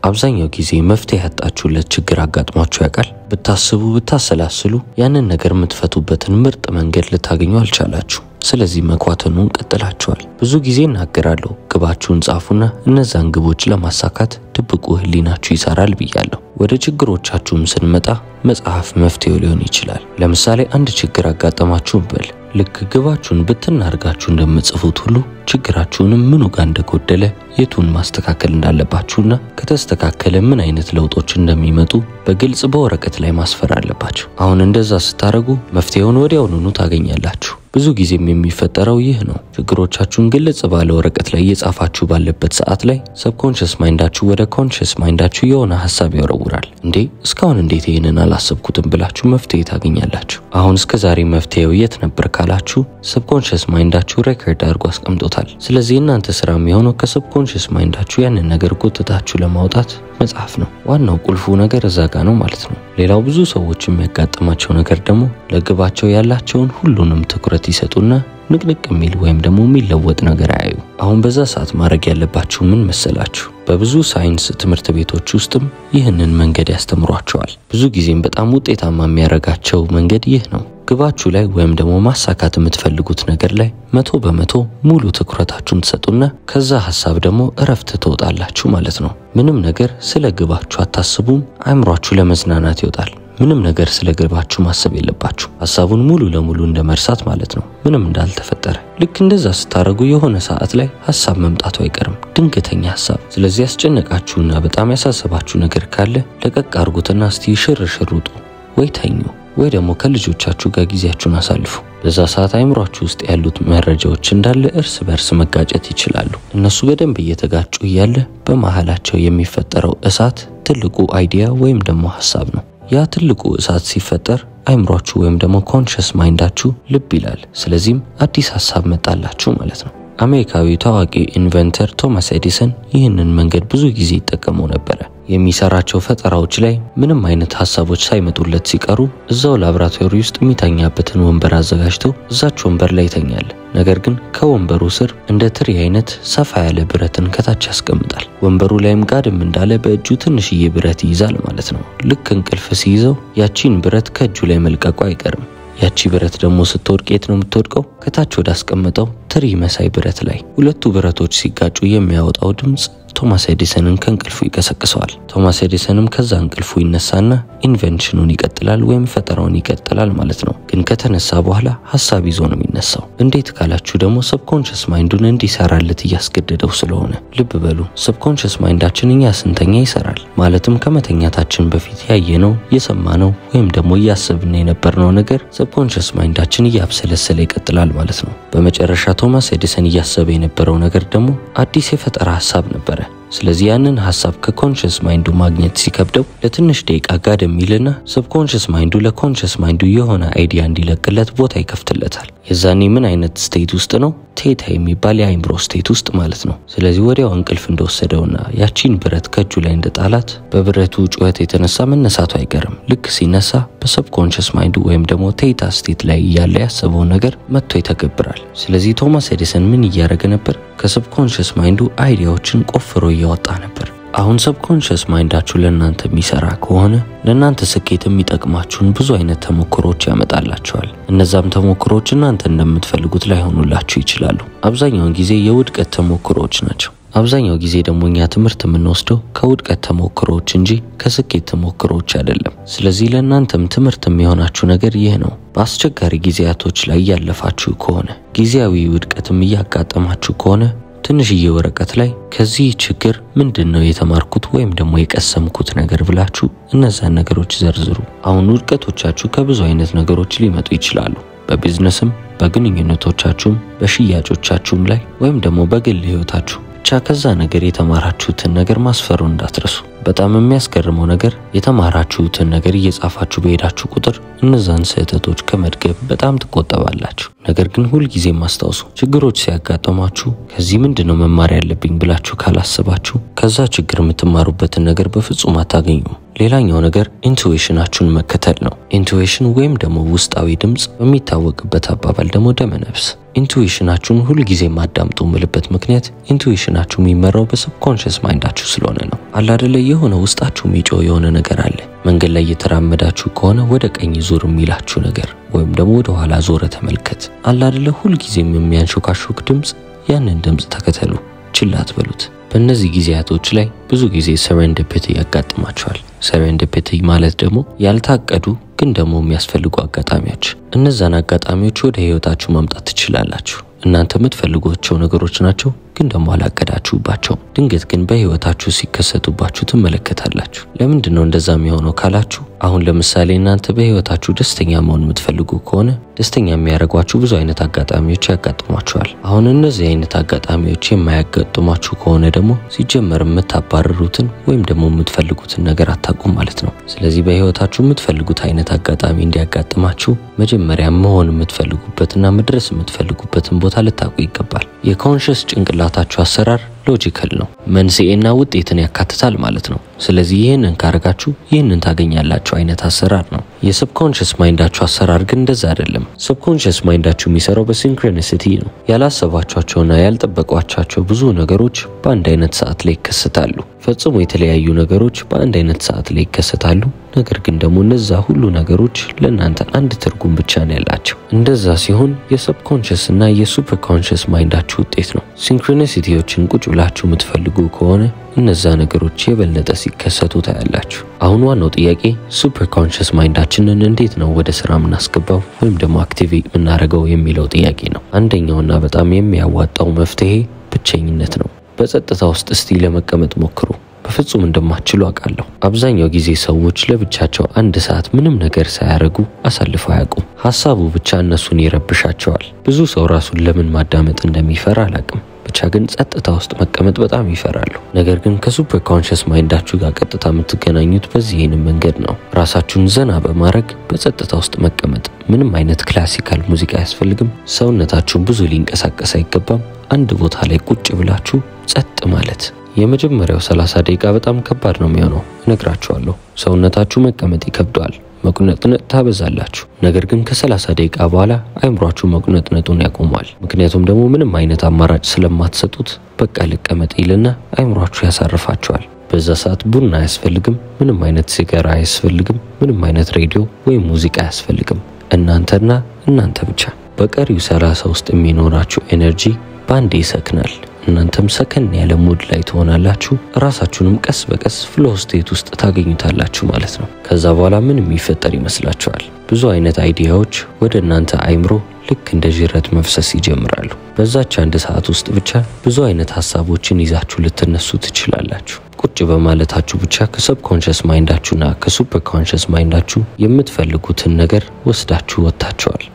አብዛኛው ጊዜ መፍትሄ ያጣችሁለት ችግር አጋጥሟችሁ ያውቃል? ብታስቡ ብታሰላስሉ ያንን ነገር የምትፈቱበትን ምርጥ መንገድ ልታገኙ አልቻላችሁ። ስለዚህ መኳተኑን ቀጥላችኋል። ብዙ ጊዜ እናገራለሁ፣ ግባችሁን ጻፉና እነዛን ግቦች ለማሳካት ድብቁ ህሊናችሁ ይሰራል ብያለሁ። ወደ ችግሮቻችሁም ስንመጣ መጽሐፍ መፍትሄው ሊሆን ይችላል። ለምሳሌ አንድ ችግር አጋጠማችሁ በል። ልክ ግባችሁን ብትናርጋችሁ እንደምትጽፉት ሁሉ ችግራችሁንም ምኑ ጋር እንደጎደለ የቱን ማስተካከል እንዳለባችሁና ከተስተካከለ ምን አይነት ለውጦች እንደሚመጡ በግልጽ በወረቀት ላይ ማስፈር አለባችሁ። አሁን እንደዛ ስታረጉ መፍትሄውን ወዲያውኑ ታገኛላችሁ። ብዙ ጊዜም የሚፈጠረው ይህ ነው። ችግሮቻችሁን ግልጽ ባለ ወረቀት ላይ እየጻፋችሁ ባለበት ሰዓት ላይ ሰብኮንሺየስ ማይንዳችሁ ወደ ኮንሺየስ ማይንዳችሁ የሆነ ሐሳብ ያወራውራል። እንዴ እስካሁን እንዴት ይሄንን አላሰብኩትም ብላችሁ መፍትሄ ታገኛላችሁ። አሁን እስከ ዛሬ መፍትሄው የት ነበር ካላችሁ ሰብኮንሺየስ ማይንዳችሁ ሬኮርድ አድርጎ አስቀምጦታል። ስለዚህ እናንተ ስራ የሚሆነው ከሰብኮንሺየስ ማይንዳችሁ ያንን ነገር ጎትታችሁ ለማውጣት መጽሐፍ ነው። ዋናው ቁልፉ ነገር እዛ ጋር ነው ማለት ነው። ሌላው ብዙ ሰዎች የሚያጋጥማቸው ነገር ደግሞ ለግባቸው ያላቸውን ሁሉንም ትኩረት ይሰጡና ንቅንቅ የሚል ወይም ደግሞ የሚለወጥ ነገር አያዩ። አሁን በዛ ሰዓት ማድረግ ያለባችሁ ምን መሰላችሁ? በብዙ ሳይንስ ትምህርት ቤቶች ውስጥም ይህንን መንገድ ያስተምሯቸዋል። ብዙ ጊዜም በጣም ውጤታማ የሚያረጋቸው መንገድ ይህ ነው። ግባችሁ ላይ ወይም ደግሞ ማሳካት የምትፈልጉት ነገር ላይ 100% ሙሉ ትኩረታችሁን ተሰጡና ከዛ ሐሳብ ደግሞ እረፍት ትወጣላችሁ ማለት ነው። ምንም ነገር ስለ ግባችሁ አታስቡም። አእምሯችሁ ለመዝናናት ይወጣል። ምንም ነገር ስለ ግባችሁ ማሰብ የለባችሁ። ሐሳቡን ሙሉ ለሙሉ እንደመርሳት ማለት ነው፣ ምንም እንዳልተፈጠረ። ልክ እንደዛ ስታረጉ የሆነ ሰዓት ላይ ሐሳብ መምጣቱ አይቀርም፣ ድንገተኛ ሐሳብ። ስለዚህ ያስጨነቃችሁና በጣም ያሳሰባችሁ ነገር ካለ ለቀቅ አርጉትና እስቲ ሽርሽር ውጡ ወይ ተኙ ወይ ደግሞ ከልጆቻችሁ ጋር ጊዜያችሁን አሳልፉ። በዛ ሰዓት አእምሯችሁ ውስጥ ያሉት መረጃዎች እንዳለ እርስ በርስ መጋጨት ይችላሉ። እነሱ በደንብ እየተጋጩ እያለ በመሃላቸው የሚፈጠረው እሳት ትልቁ አይዲያ ወይም ደግሞ ሐሳብ ነው። ያ ትልቁ እሳት ሲፈጠር አእምሯችሁ ወይም ደግሞ ኮንሺየስ ማይንዳችሁ ልብ ይላል። ስለዚህም አዲስ ሐሳብ መጣላችሁ ማለት ነው። አሜሪካዊ ታዋቂ ኢንቨንተር ቶማስ ኤዲሰን ይህንን መንገድ ብዙ ጊዜ ይጠቀመው ነበር። የሚሰራቸው ፈጠራዎች ላይ ምንም አይነት ሐሳቦች ሳይመጡለት ሲቀሩ እዛው ላብራቶሪ ውስጥ የሚተኛበትን ወንበር አዘጋጅቶ እዛች ወንበር ላይ ይተኛል። ነገር ግን ከወንበሩ ስር እንደ ትሪ አይነት ሰፋ ያለ ብረትን ከታች ያስቀምጣል። ወንበሩ ላይም ጋድም እንዳለ በእጁ ትንሽዬ ብረት ይይዛል ማለት ነው። ልክ እንቅልፍ ሲይዘው ያቺን ብረት ከእጁ ላይ መልቀቁ አይቀርም። ያቺ ብረት ደግሞ ስትወድቅ የት ነው የምትወድቀው? ከታች ወደ አስቀመጠው ትሪ መሳይ ብረት ላይ። ሁለቱ ብረቶች ሲጋጩ የሚያወጣው ድምጽ ቶማስ ኤዲሰንን ከእንቅልፉ ይቀሰቅሰዋል። ቶማስ ኤዲሰንም ከዛ እንቅልፉ ይነሳና ኢንቨንሽኑን ይቀጥላል ወይም ፈጠራውን ይቀጥላል ማለት ነው። ግን ከተነሳ በኋላ ሐሳብ ይዞ ነው የሚነሳው። እንዴት ካላችሁ ደግሞ ሰብኮንሺየስ ማይንዱን እንዲሰራለት እያስገደደው ስለሆነ። ልብ በሉ፣ ሰብኮንሺየስ ማይንዳችን እኛ ስንተኛ ይሰራል። ማለትም ከመተኛታችን በፊት ያየነው፣ የሰማነው ወይም ደግሞ እያሰብን የነበርነው ነገር ሰብኮንሺየስ ማይንዳችን እያብሰለሰለ ይቀጥላል ማለት ነው። በመጨረሻ ቶማስ ኤዲሰን እያሰበ የነበረው ነገር ደግሞ አዲስ የፈጠራ ሐሳብ ነበር። ስለዚህ ያንን ሐሳብ ከኮንሺየስ ማይንዱ ማግኘት ሲከብደው ለትንሽ ደቂቃ ጋደም ይልና ሰብኮንሺየስ ማይንዱ ለኮንሺየስ ማይንዱ የሆነ አይዲያ እንዲለቅለት ቦታ ይከፍትለታል። የዛኔ ምን አይነት ስቴት ውስጥ ነው? ቴታ የሚባል የአይምሮ ስቴት ውስጥ ማለት ነው። ስለዚህ ወዲያው እንቅልፍ እንደወሰደውና ያቺን ብረት ከእጁ ላይ እንደጣላት በብረቱ ጩኸት የተነሳ መነሳቱ አይቀርም። ልክ ሲነሳ በሰብኮንሺየስ ማይንዱ ወይም ደግሞ ቴታ ስቴት ላይ ያለ ያሰበው ነገር መጥቶ ይተገብራል። ስለዚህ ቶማስ ኤዲሰን ምን እያደረገ ነበር? ከሰብኮንሺየስ ማይንዱ አይዲያዎችን ቆፍሮ እያወጣ ነበር። አሁን ሰብኮንሺየስ ማይንዳችሁ ለእናንተ የሚሰራ ከሆነ ለእናንተ ስኬት የሚጠቅማችሁን ብዙ አይነት ተሞክሮች ያመጣላችኋል። እነዛም ተሞክሮች እናንተ እንደምትፈልጉት ላይሆኑላችሁ ይችላሉ። አብዛኛውን ጊዜ የውድቀት ተሞክሮች ናቸው። አብዛኛው ጊዜ ደግሞ እኛ ትምህርት የምንወስደው ከውድቀት ተሞክሮች እንጂ ከስኬት ተሞክሮች አይደለም። ስለዚህ ለእናንተም ትምህርት የሚሆናችሁ ነገር ይህ ነው። በአስቸጋሪ ጊዜያቶች ላይ ያለፋችሁ ከሆነ፣ ጊዜያዊ ውድቀትም እያጋጠማችሁ ከሆነ ትንሽዬ ወረቀት ላይ ከዚህ ችግር ምንድነው የተማርኩት ወይም ደግሞ የቀሰምኩት ነገር ብላችሁ እነዛን ነገሮች ዘርዝሩ። አሁን ውድቀቶቻችሁ ከብዙ አይነት ነገሮች ሊመጡ ይችላሉ። በቢዝነስም፣ በግንኙነቶቻችሁም፣ በሽያጮቻችሁም ላይ ወይም ደግሞ በግል ህይወታችሁ። ብቻ ከዛ ነገር የተማራችሁትን ነገር ማስፈሩ እንዳትረሱ። በጣም የሚያስገርመው ነገር የተማራችሁትን ነገር እየጻፋችሁ በሄዳችሁ ቁጥር እነዛን ስህተቶች ከመድገም በጣም ትቆጠባላችሁ። ነገር ግን ሁሉ ጊዜ ማስታወሱ፣ ችግሮች ሲያጋጥሟችሁ ከዚህ ምንድነው መማር ያለብኝ ብላችሁ ካላሰባችሁ ከዛ ችግር የምትማሩበትን ነገር በፍጹም አታገኙ። ሌላኛው ነገር ኢንቱዊሽናችሁን መከተል ነው። ኢንቱዊሽን ወይም ደግሞ ውስጣዊ ድምጽ በሚታወቅበት አባባል ደግሞ ደመነፍስ። ኢንቱዊሽናችሁን ሁሉ ጊዜ ማዳምጡ ምልበት ምክንያት ኢንቱዊሽናችሁ የሚመራው በሰብኮንሺየስ ማይንዳችሁ ስለሆነ ነው። አለ አይደለ የሆነ ውስጣችሁ የሚጮህ የሆነ ነገር አለ። መንገድ ላይ እየተራመዳችሁ ከሆነ ወደ ቀኝ ዞር የሚላችሁ ነገር ወይም ደግሞ ወደ ኋላ ዞረ ተመልከት። አለ አይደለ ሁሉ ጊዜም የሚያንሾካሾክ ድምጽ፣ ያንን ድምጽ ተከተሉ፣ ችላ አትበሉት። በእነዚህ ጊዜያቶች ላይ ብዙ ጊዜ ሰረንዲፒቲ ያጋጥማችኋል። ሰረንዲፒቲ ማለት ደግሞ ያልታቀዱ ግን ደግሞ የሚያስፈልጉ አጋጣሚዎች። እነዛን አጋጣሚዎች ወደ ህይወታችሁ ማምጣት ትችላላችሁ። እናንተ የምትፈልጓቸው ነገሮች ናቸው፣ ግን ደግሞ አላቀዳችሁባቸው። ድንገት ግን በህይወታችሁ ሲከሰቱባችሁ ትመለከታላችሁ። ለምንድነው እንደዛ የሚሆነው ካላችሁ፣ አሁን ለምሳሌ እናንተ በህይወታችሁ ደስተኛ መሆን የምትፈልጉ ከሆነ ደስተኛ የሚያደርጓችሁ ብዙ አይነት አጋጣሚዎች ያጋጥሟችኋል። አሁን እነዚህ አይነት አጋጣሚዎች የማያጋጥሟችሁ ከሆነ ደግሞ ሲጀመር የምታባረሩትን ወይም ደግሞ የምትፈልጉትን ነገር አታውቁም ማለት ነው። ስለዚህ በህይወታችሁ የምትፈልጉት አይነት አጋጣሚ እንዲያጋጥማችሁ መጀመሪያ መሆን የምትፈልጉበትና መድረስ የምትፈልጉበትን ቦታ ልታውቁ ይገባል። የኮንሺየስ ጭንቅላታችሁ አሰራር ሎጂካል ነው፣ መንስኤና ውጤትን ያካትታል ማለት ነው። ስለዚህ ይህንን ካረጋችሁ ይህንን ታገኛላችሁ አይነት አሰራር ነው። የሰብኮንሺየስ ማይንዳችሁ አሰራር ግን እንደዛ አይደለም። ሰብኮንሺየስ ማይንዳችሁ የሚሰራው በሲንክሮኒሲቲ ነው። ያላሰባችኋቸውና ያልጠበቋቸው ብዙ ነገሮች በአንድ አይነት ሰዓት ላይ ይከሰታሉ። ፈጽሞ የተለያዩ ነገሮች በአንድ አይነት ሰዓት ላይ ይከሰታሉ። ነገር ግን ደግሞ እነዛ ሁሉ ነገሮች ለእናንተ አንድ ትርጉም ብቻ ነው ያላቸው። እንደዛ ሲሆን የሰብኮንሺየስ እና የሱፐር ኮንሺየስ ማይንዳችሁ ውጤት ነው። ሲንክሮኒሲቲዎችን ቁጭ ብላችሁ የምትፈልጉ ከሆነ እነዛ ነገሮች የበለጠ ሲከሰቱ ታያላችሁ። አሁን ዋናው ጥያቄ ሱፐር ኮንሺየስ ማይንዳችንን እንዴት ነው ወደ ስራ የምናስገባው ወይም ደግሞ አክቲቬት የምናደርገው የሚለው ጥያቄ ነው። አንደኛውና በጣም የሚያዋጣው መፍትሄ ብቸኝነት ነው። በጸጥታ ውስጥ እስቲ ለመቀመጥ ሞክሩ። በፍጹም እንደማትችሉ አውቃለሁ። አብዛኛው ጊዜ ሰዎች ለብቻቸው አንድ ሰዓት ምንም ነገር ሳያረጉ አሳልፈው አያውቁም። ሐሳቡ ብቻ እነሱን ይረብሻቸዋል። ብዙ ሰው ራሱን ለምን ማዳመጥ እንደሚፈራ አላውቅም። ብቻ ግን ጸጥታ ውስጥ መቀመጥ በጣም ይፈራሉ። ነገር ግን ከሱፐር ኮንሺየስ ማይንዳችሁ ጋር ቀጥታ የምትገናኙት በዚህ መንገድ ነው። ራሳችሁን ዘና በማድረግ በጸጥታ ውስጥ መቀመጥ። ምንም አይነት ክላሲካል ሙዚቃ አያስፈልግም። ሰውነታችሁን ብዙ ሊንቀሳቀስ አይገባም። አንድ ቦታ ላይ ቁጭ ብላችሁ ጸጥ ማለት። የመጀመሪያው 30 ደቂቃ በጣም ከባድ ነው የሚሆነው፣ እነግራችኋለሁ። ሰውነታችሁ መቀመጥ ይከብዳል፣ መቁነጥነጥ ታበዛላችሁ። ነገር ግን ከ30 ደቂቃ በኋላ አይምሯችሁ መቁነጥነጡን ያቆማል። ምክንያቱም ደግሞ ምንም አይነት አማራጭ ስለማትሰጡት በቃ ልቀመጥ ይልና አይምሯችሁ ያሳርፋችኋል። በዛ ሰዓት ቡና አያስፈልግም፣ ምንም አይነት ሲጋራ አያስፈልግም፣ ምንም አይነት ሬዲዮ ወይም ሙዚቃ አያስፈልግም። እናንተና እናንተ ብቻ። በቀሪው 30 ውስጥ የሚኖራችሁ ኤነርጂ ባንዴ ይሰክናል። እናንተም ሰከን ያለ ሙድ ላይ ትሆናላችሁ። ራሳችሁንም ቀስ በቀስ ፍሎ ስቴት ውስጥ ታገኙታላችሁ ማለት ነው። ከዛ በኋላ ምን የሚፈጠር ይመስላችኋል? ብዙ አይነት አይዲያዎች ወደ እናንተ አይምሮ ልክ እንደ ጅረት መፍሰስ ይጀምራሉ። በዛች አንድ ሰዓት ውስጥ ብቻ ብዙ አይነት ሐሳቦችን ይዛችሁ ልትነሱ ትችላላችሁ። ቁጭ በማለታችሁ ብቻ ከሰብኮንሺየስ ማይንዳችሁና ከሱፐር ኮንሺየስ ማይንዳችሁ የምትፈልጉትን ነገር ወስዳችሁ ወጣችኋል።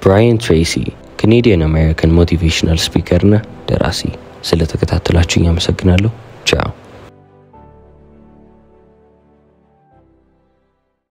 ብራያን ትሬሲ ካናዲያን አሜሪካን ሞቲቬሽናል ስፒከር እና ደራሲ። ስለተከታተላችሁኝ አመሰግናለሁ።